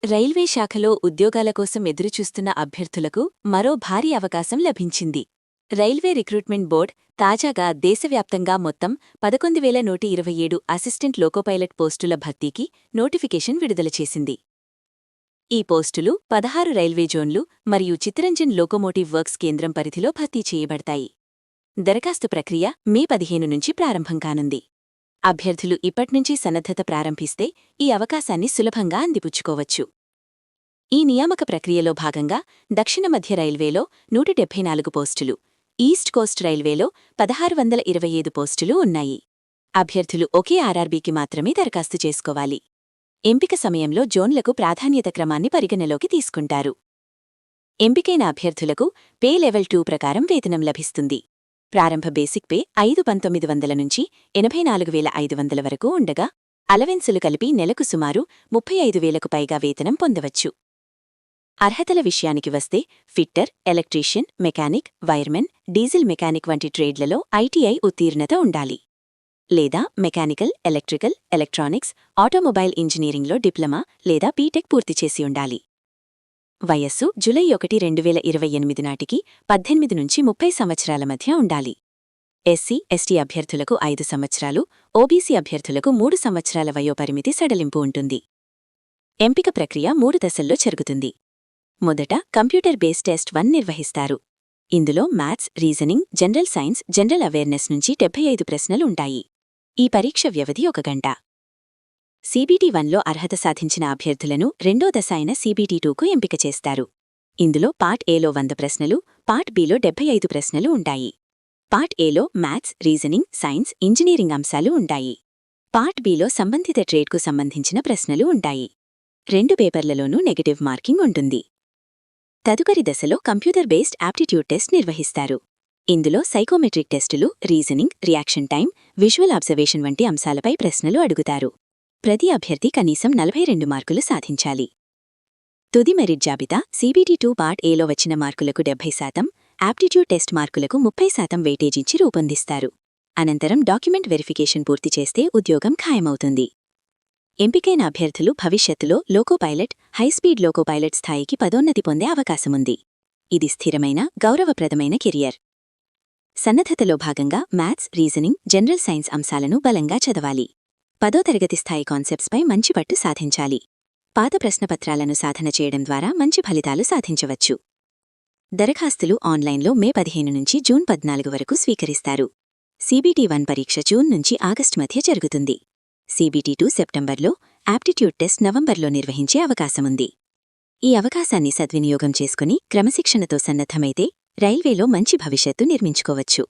Railway శాఖలో ఉద్యోగాల కోసం ఎదురుచూస్తున్న అభ్యర్థులకు మరో భారీ అవకాశం లభించింది. రైల్వే రిక్రూట్మెంట్ బోర్డ్ తాజాగా దేశవ్యాప్తంగా మొత్తం 11,127 అసిస్టెంట్ లోకోపైలట్ పోస్టుల భర్తీకి నోటిఫికేషన్ విడుదల చేసింది. ఈ పోస్టులు 16 రైల్వే జోన్లు మరియు చిత్తరంజన్ లోకోమోటివ్ వర్క్స్ కేంద్రం పరిధిలో భర్తీ చేయబడతాయి. దరఖాస్తు ప్రక్రియ మే 15 నుంచి ప్రారంభం కానుంది. అభ్యర్థులు ఇప్పట్నుంచి సన్నద్ధత ప్రారంభిస్తే ఈ అవకాశాన్ని సులభంగా అందిపుచ్చుకోవచ్చు. ఈ నియామక ప్రక్రియలో భాగంగా దక్షిణ మధ్య రైల్వేలో 174 పోస్టులు, ఈస్ట్ కోస్ట్ రైల్వేలో 1625 పోస్టులు ఉన్నాయి. అభ్యర్థులు ఒకే ఆర్ఆర్బీకి మాత్రమే దరఖాస్తు చేసుకోవాలి. ఎంపిక సమయంలో జోన్లకు ప్రాధాన్యత క్రమాన్ని పరిగణలోకి తీసుకుంటారు. ఎంపికైన అభ్యర్థులకు పే లెవెల్ 2 ప్రకారం వేతనం లభిస్తుంది. ప్రారంభ బేసిక్ పే 5,900 నుంచి 84,500 వరకు ఉండగా, అలవెన్సులు కలిపి నెలకు సుమారు 35,000కు పైగా వేతనం పొందవచ్చు. అర్హతల విషయానికి వస్తే fitter, electrician, mechanic, wiremen, diesel mechanic వంటి ట్రేడ్లలో ఐటీఐ ఉత్తీర్ణత ఉండాలి. లేదా మెకానికల్, ఎలక్ట్రికల్, ఎలక్ట్రానిక్స్, ఆటోమొబైల్ ఇంజనీరింగ్లో డిప్లొమా లేదా బీటెక్ పూర్తి చేసి ఉండాలి. వయస్సు జూలై 1, 2028 నాటికి 18 నుంచి 30 సంవత్సరాల మధ్య ఉండాలి. ఎస్సీ, ఎస్టీ అభ్యర్థులకు 5 సంవత్సరాలు, ఓబీసీ అభ్యర్థులకు 3 సంవత్సరాల వయోపరిమితి సడలింపు ఉంటుంది. ఎంపిక ప్రక్రియ 3 దశల్లో జరుగుతుంది. మొదట కంప్యూటర్ బేస్డ్ టెస్ట్ 1 నిర్వహిస్తారు. ఇందులో maths, reasoning, general science, general awareness నుంచి 75 ప్రశ్నలు ఉంటాయి. ఈ పరీక్ష వ్యవధి 1 గంట. సీబీటీ 1లో అర్హత సాధించిన అభ్యర్థులను రెండో దశ అయిన సీబీటీ 2కు ఎంపిక చేస్తారు. ఇందులో పార్ట్ ఏలో 100 ప్రశ్నలు, పార్ట్ బిలో 75 ప్రశ్నలు ఉంటాయి. పార్ట్ ఏలో మ్యాథ్స్, రీజనింగ్, సైన్స్, ఇంజనీరింగ్ అంశాలు ఉంటాయి. పార్ట్ బిలో సంబంధిత ట్రేడ్కు సంబంధించిన ప్రశ్నలు ఉంటాయి. 2 పేపర్లలోనూ నెగటివ్ మార్కింగ్ ఉంటుంది. తదుపరి దశలో కంప్యూటర్ బేస్డ్ యాప్టిట్యూడ్ టెస్ట్ నిర్వహిస్తారు. ఇందులో సైకోమెట్రిక్ టెస్టులు, reasoning, reaction time, visual observation వంటి అంశాలపై ప్రశ్నలు అడుగుతారు. ప్రతి అభ్యర్థి కనీసం 42 మార్కులు సాధించాలి. తుది మెరిట్ జాబితా సీబీటీ 2 పార్ట్ ఏలో వచ్చిన మార్కులకు 70%, యాప్టిట్యూడ్ టెస్ట్ మార్కులకు 30% వెయిటేజించి రూపొందిస్తారు. అనంతరం డాక్యుమెంట్ వెరిఫికేషన్ పూర్తి చేస్తే ఉద్యోగం ఖాయమవుతుంది. ఎంపికైన అభ్యర్థులు భవిష్యత్తులో లోకోపైలట్, హైస్పీడ్ లోకోపైలట్ స్థాయికి పదోన్నతి పొందే అవకాశముంది. ఇది స్థిరమైన, గౌరవప్రదమైన కెరియర్. సన్నద్ధతలో భాగంగా మ్యాథ్స్, రీజనింగ్, జనరల్ సైన్స్ అంశాలను బలంగా చదవాలి. 10వ తరగతి స్థాయి కాన్సెప్ట్స్పై మంచి పట్టు సాధించాలి. పాత ప్రశ్నపత్రాలను సాధన చేయడం ద్వారా మంచి ఫలితాలు సాధించవచ్చు. దరఖాస్తులు ఆన్లైన్లో మే 15 నుంచి జూన్ 14 వరకు స్వీకరిస్తారు. సీబీటీ 1 పరీక్ష జూన్ నుంచి ఆగస్టు మధ్య జరుగుతుంది. సీబీటీ 2 సెప్టెంబర్లో, యాప్టిట్యూడ్ టెస్ట్ నవంబర్లో నిర్వహించే అవకాశముంది. ఈ అవకాశాన్ని సద్వినియోగం చేసుకుని క్రమశిక్షణతో సన్నద్ధమైతే రైల్వేలో మంచి భవిష్యత్తు నిర్మించుకోవచ్చు.